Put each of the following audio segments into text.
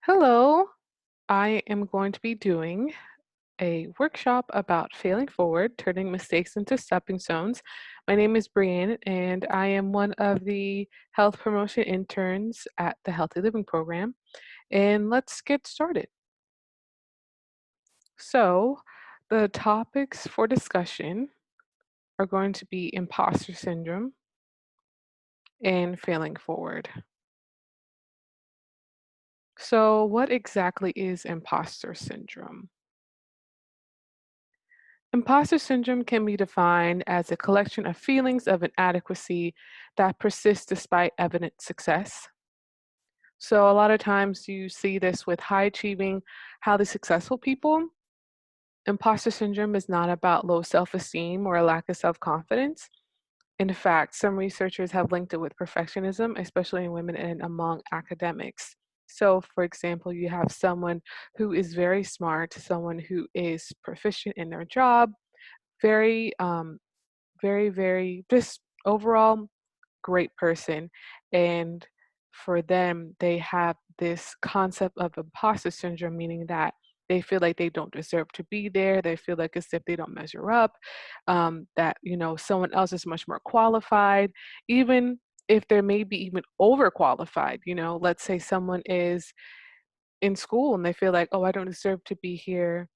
Hello, I am going to be doing a workshop about failing forward, turning mistakes into stepping stones. My name is Brianne, and I am one of the health promotion interns at the Healthy Living Program. And let's get started. So, the topics for discussion are going to be imposter syndrome and failing forward. So, what exactly is imposter syndrome? Imposter syndrome can be defined as a collection of feelings of inadequacy that persist despite evident success. So, a lot of times you see this with high achieving, highly successful people. Imposter syndrome is not about low self esteem or a lack of self confidence. In fact, some researchers have linked it with perfectionism, especially in women and among academics. So, for example, you have someone who is very smart, someone who is proficient in their job, very very just overall great person, and for them they have this concept of imposter syndrome, meaning that they feel like they don't deserve to be there, they feel like as if they don't measure up, that someone else is much more qualified, even if they're maybe even overqualified. Let's say someone is in school and they feel like, oh, I don't deserve to be here,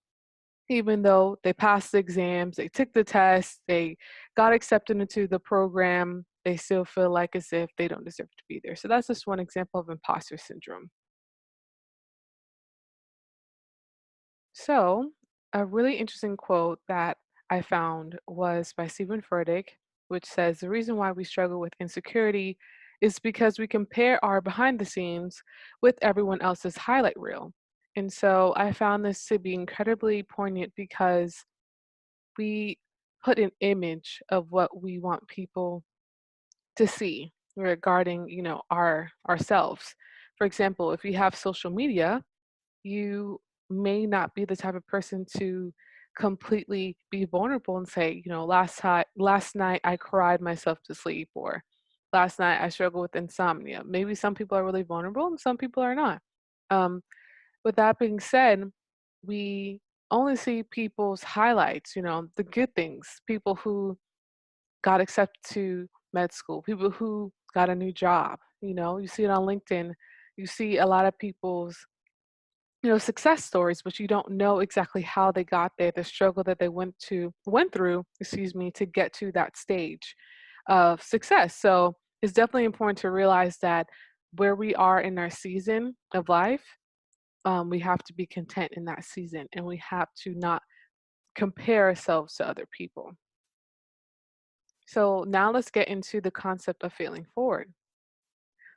even though they passed the exams, they took the test, they got accepted into the program, they still feel like as if they don't deserve to be there. So that's just one example of imposter syndrome. So, a really interesting quote that I found was by Stephen Furtick, which says the reason why we struggle with insecurity is because we compare our behind the scenes with everyone else's highlight reel. And so I found this to be incredibly poignant because we put an image of what we want people to see regarding, ourselves. For example, if you have social media, you may not be the type of person to completely be vulnerable and say, last night I cried myself to sleep, or last night I struggled with insomnia. Maybe some people are really vulnerable and some people are not. Um, with that being said, we only see people's highlights, the good things, people who got accepted to med school, people who got a new job. You see it on LinkedIn. You see a lot of people's, success stories, but you don't know exactly how they got there, the struggle that they went through, excuse me, to get to that stage of success. So it's definitely important to realize that where we are in our season of life, we have to be content in that season, and we have to not compare ourselves to other people. So now let's get into the concept of failing forward.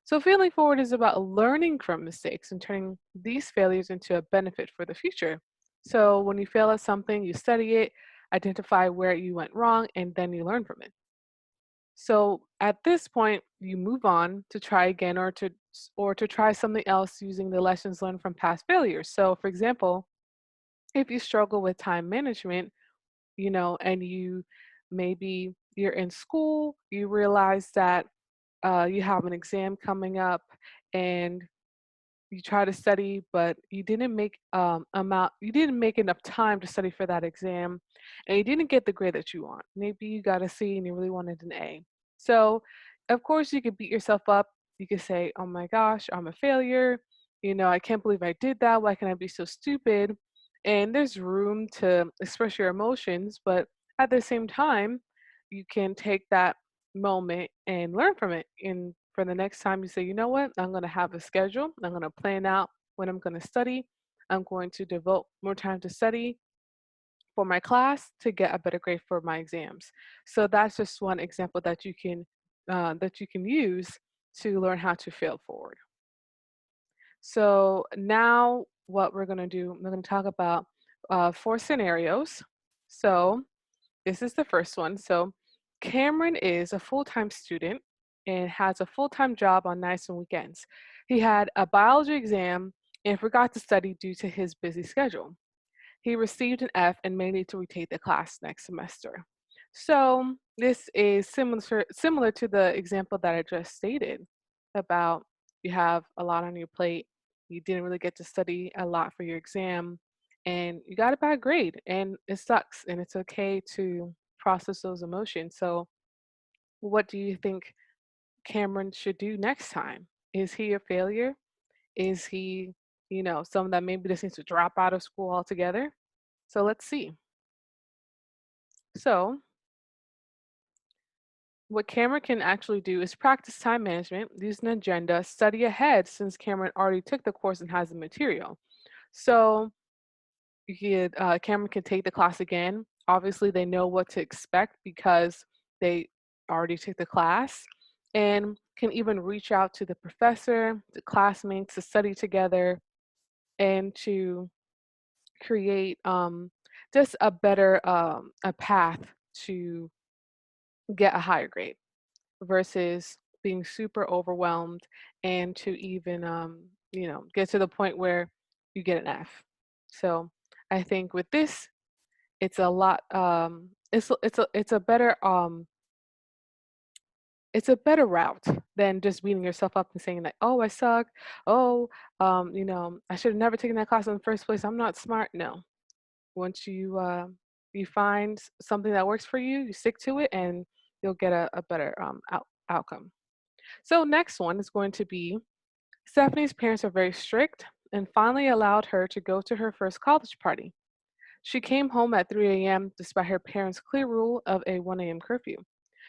So failing forward is about learning from mistakes and turning these failures into a benefit for the future. So when you fail at something, you study it, identify where you went wrong, and then you learn from it. So at this point, you move on to try again, or to try something else using the lessons learned from past failures. So for example, if you struggle with time management, and maybe you're in school, you realize that you have an exam coming up, and you try to study, but you didn't make enough time to study for that exam, and you didn't get the grade that you want. Maybe you got a C and you really wanted an A. So, of course, you could beat yourself up. You could say, "Oh my gosh, I'm a failure. I can't believe I did that. Why can I be so stupid?" And there's room to express your emotions, but at the same time, you can take that moment and learn from it. And for the next time, you say, you know what, I'm going to have a schedule. I'm going to plan out when I'm going to study. I'm going to devote more time to study for my class to get a better grade for my exams. So that's just one example that you can use to learn how to fail forward. So now what we're going to do, we're going to talk about four scenarios. So this is the first one. So Cameron is a full-time student and has a full-time job on nights and weekends. He had a biology exam and forgot to study due to his busy schedule. He received an F and may need to retake the class next semester. So this is similar to the example that I just stated about you have a lot on your plate. you didn't really get to study a lot for your exam and you got a bad grade and it sucks and it's okay to process those emotions. So, what do you think Cameron should do next time? Is he a failure? Is he, someone that maybe just needs to drop out of school altogether? So let's see. So, what Cameron can actually do is practice time management, use an agenda, study ahead since Cameron already took the course and has the material. So, Cameron can take the class again. Obviously, they know what to expect because they already took the class and can even reach out to the professor, the classmates to study together and to create just a better a path to get a higher grade versus being super overwhelmed and to even get to the point where you get an F. So I think with this, it's a lot. It's a better route than just beating yourself up and saying like, oh, I suck. Oh, I should have never taken that class in the first place. I'm not smart. No, once you find something that works for you, you stick to it, and you'll get a better outcome. So next one is going to be Stephanie's parents are very strict and finally allowed her to go to her first college party. She came home at 3 a.m. despite her parents' clear rule of a 1 a.m. curfew.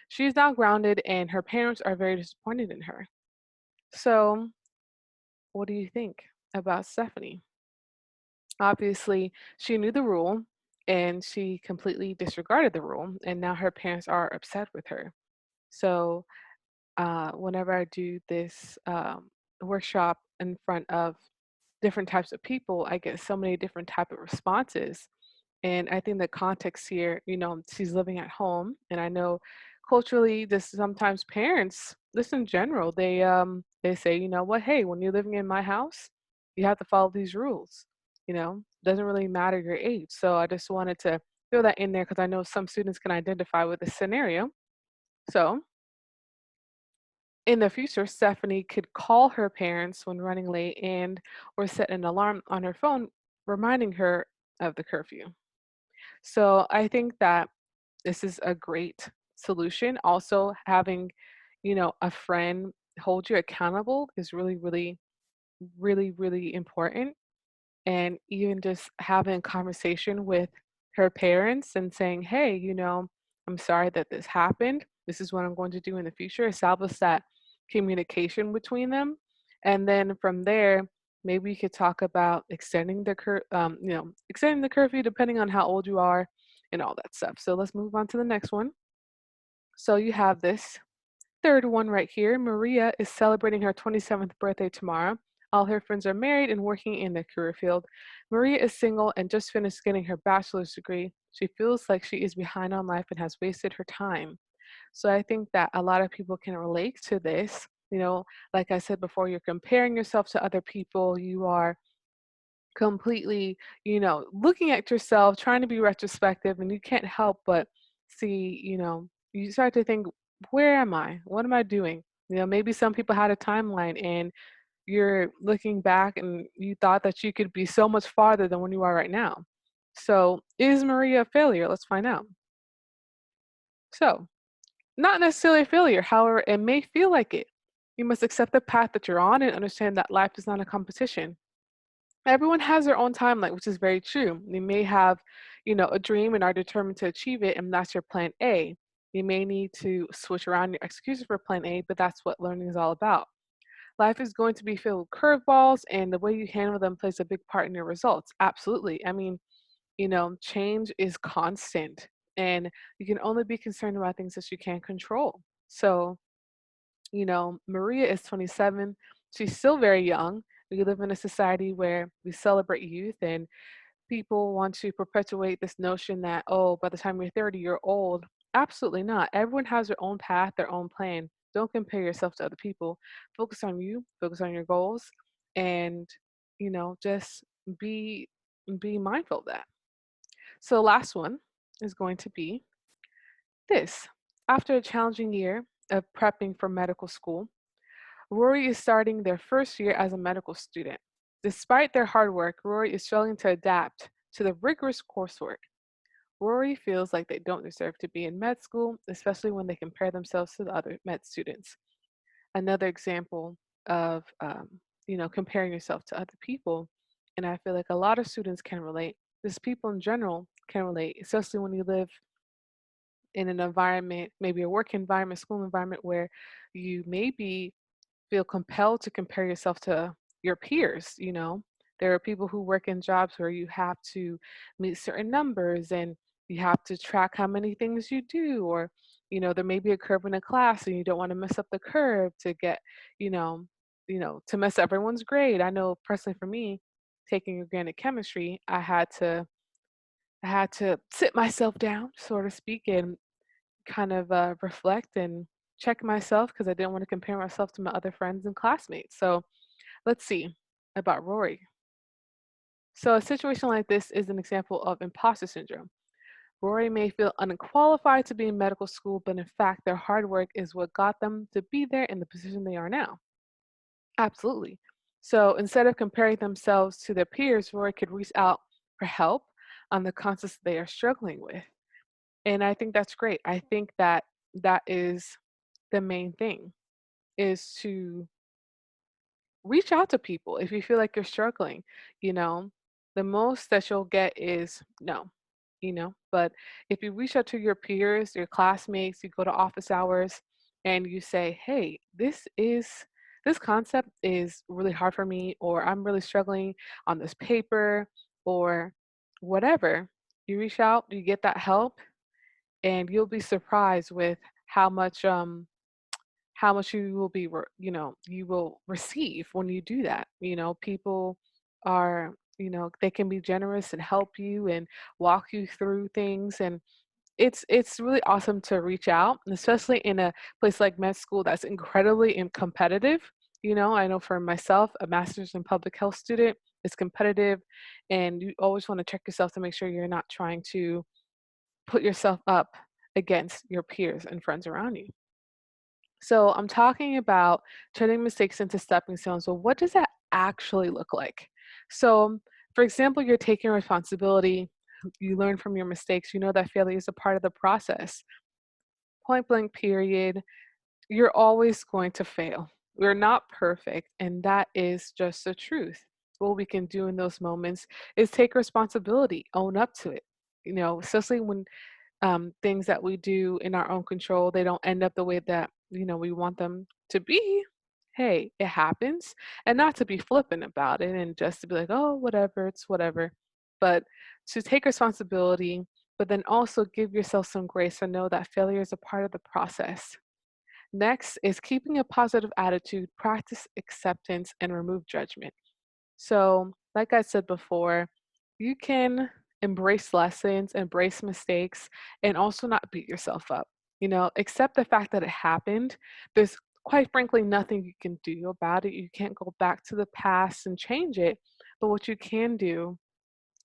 She is now grounded, and her parents are very disappointed in her. So, what do you think about Stephanie? Obviously, she knew the rule and she completely disregarded the rule, and now her parents are upset with her. So, whenever I do this workshop in front of different types of people, I get so many different type of responses. And I think the context here, she's living at home, and I know culturally, this sometimes parents, this in general, they say, you know what, hey, when you're living in my house, you have to follow these rules. Doesn't really matter your age. So I just wanted to throw that in there because I know some students can identify with this scenario. So in the future, Stephanie could call her parents when running late and or set an alarm on her phone reminding her of the curfew. So I think that this is a great solution. Also, having, a friend hold you accountable is really, really, really, really important. And even just having a conversation with her parents and saying, hey, I'm sorry that this happened. This is what I'm going to do in the future. Establish that communication between them. And then from there, maybe you could talk about extending the curfew depending on how old you are and all that stuff. So let's move on to the next one. So you have this third one right here. Maria is celebrating her 27th birthday tomorrow. All her friends are married and working in the career field. Maria is single and just finished getting her bachelor's degree. She feels like she is behind on life and has wasted her time. So I think that a lot of people can relate to this. Like I said before, you're comparing yourself to other people. You are completely, looking at yourself, trying to be retrospective, and you can't help but see, you start to think, where am I? What am I doing? Maybe some people had a timeline and you're looking back and you thought that you could be so much farther than when you are right now. So, is Maria a failure? Let's find out. So, not necessarily a failure, however, it may feel like it. You must accept the path that you're on and understand that life is not a competition. Everyone has their own timeline, which is very true. You may have, a dream and are determined to achieve it, and that's your plan A. You may need to switch around your excuses for plan A, but that's what learning is all about. Life is going to be filled with curveballs, and the way you handle them plays a big part in your results. Absolutely. I mean, change is constant, and you can only be concerned about things that you can't control. So, Maria is 27. She's still very young. We live in a society where we celebrate youth, and people want to perpetuate this notion that, oh, by the time you're 30, you're old. Absolutely not. Everyone has their own path, their own plan. Don't compare yourself to other people. Focus on you, focus on your goals, and, just be be mindful of that. So last one is going to be this. After a challenging year of prepping for medical school, Rory is starting their first year as a medical student. Despite their hard work, Rory is struggling to adapt to the rigorous coursework. Rory feels like they don't deserve to be in med school, especially when they compare themselves to the other med students. Another example of comparing yourself to other people, and I feel like a lot of students can relate. Just people in general can relate, especially when you live in an environment, maybe a work environment, school environment, where you maybe feel compelled to compare yourself to your peers. There are people who work in jobs where you have to meet certain numbers and you have to track how many things you do, or there may be a curve in a class and you don't want to mess up the curve to get you know to mess up everyone's grade. I know personally for me, taking organic chemistry, I had to sit myself down, so to speak, and kind of reflect and check myself because I didn't want to compare myself to my other friends and classmates. So let's see about Rory. So a situation like this is an example of imposter syndrome. Rory may feel unqualified to be in medical school, but in fact, their hard work is what got them to be there in the position they are now. Absolutely. So instead of comparing themselves to their peers, Rory could reach out for help on the concepts they are struggling with. And I think that's great. I think that that is the main thing, is to reach out to people if you feel like you're struggling. you know the most that you'll get is no. But if you reach out to your peers, your classmates, you go to office hours and you say, hey, this concept is really hard for me, or I'm really struggling on this paper, or whatever. You reach out, you get that help, and you'll be surprised with how much you will you will receive when you do that. People are, they can be generous and help you and walk you through things, and it's really awesome to reach out, and especially in a place like med school that's incredibly competitive. I know for myself, a master's in public health student is competitive, and you always want to check yourself to make sure you're not trying to put yourself up against your peers and friends around you. So I'm talking about turning mistakes into stepping stones. Well, what does that actually look like? So, for example, you're taking responsibility. You learn from your mistakes. You know that failure is a part of the process. Point blank, period. You're always going to fail. We're not perfect, and that is just the truth. What we can do in those moments is take responsibility, own up to it. Especially when things that we do in our own control, they don't end up the way that we want them to be. Hey, it happens, and not to be flippant about it and just to be like, oh, whatever, it's whatever, but to take responsibility, but then also give yourself some grace and know that failure is a part of the process. Next is keeping a positive attitude, practice acceptance, and remove judgment. So, like I said before, you can embrace lessons, embrace mistakes, and also not beat yourself up. Accept the fact that it happened. There's quite frankly nothing you can do about it. You can't go back to the past and change it. But what you can do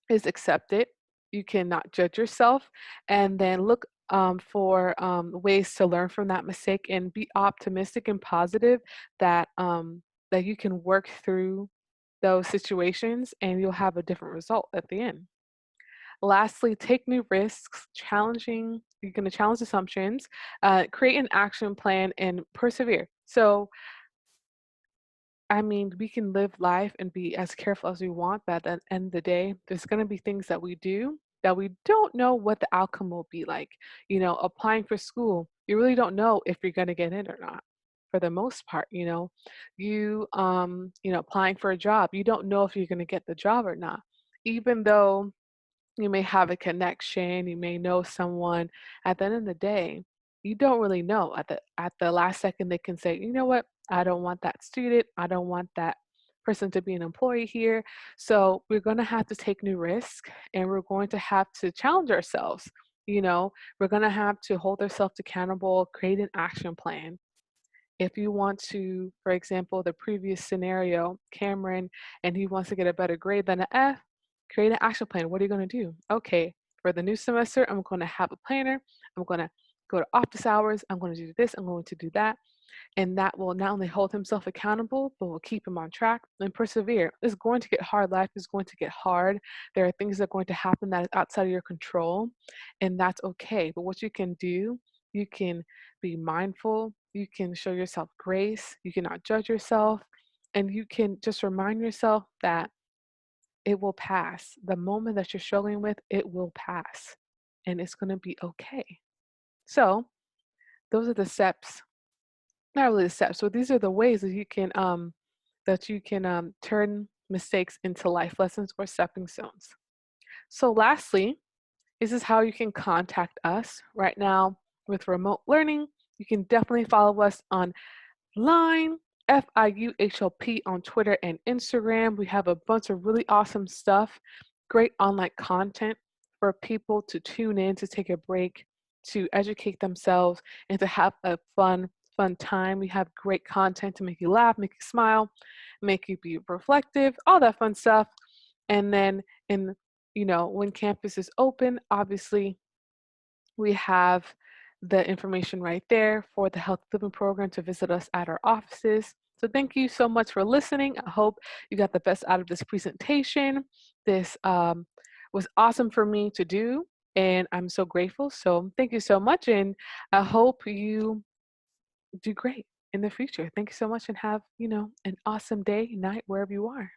is accept it. You cannot judge yourself, and then look for ways to learn from that mistake and be optimistic and positive that you can work through those situations and you'll have a different result at the end. Lastly, take new risks, you're going to challenge assumptions, create an action plan, and persevere. So, I mean, we can live life and be as careful as we want, but at the end of the day, there's going to be things that we do that we don't know what the outcome will be like. Applying for school, you really don't know if you're going to get in or not. For the most part, applying for a job, you don't know if you're going to get the job or not. Even though you may have a connection, you may know someone. At the end of the day, you don't really know. At the last second, they can say, you know what, I don't want that student, I don't want that person to be an employee here. So we're going to have to take new risks, and we're going to have to challenge ourselves. We're going to have to hold ourselves accountable, create an action plan. If you want to, for example, the previous scenario, Cameron, and he wants to get a better grade than an F, create an action plan. What are you going to do? Okay, for the new semester, I'm going to have a planner. I'm going to go to office hours. I'm going to do this. I'm going to do that. And that will not only hold himself accountable, but will keep him on track and persevere. It's going to get hard. Life is going to get hard. There are things that are going to happen that is outside of your control, and that's okay. But what you can do, you can be mindful, you can show yourself grace, you cannot judge yourself, and you can just remind yourself that it will pass. The moment that you're struggling with, it will pass, and it's going to be okay. So, those are the steps, not really the steps, so these are the ways that you can turn mistakes into life lessons or stepping stones. So lastly, this is how you can contact us right now with remote learning. You can definitely follow us on Line, FIUHLP on Twitter and Instagram. We have a bunch of really awesome stuff, great online content for people to tune in, to take a break, to educate themselves, and to have a fun time. We have great content to make you laugh, make you smile, make you be reflective, all that fun stuff. And then when campus is open, obviously we have the information right there for the Health Living Program to visit us at our offices. So thank you so much for listening. I hope you got the best out of this presentation. This was awesome for me to do, and I'm so grateful. So thank you so much, and I hope you do great in the future. Thank you so much, and have an awesome day, night, wherever you are.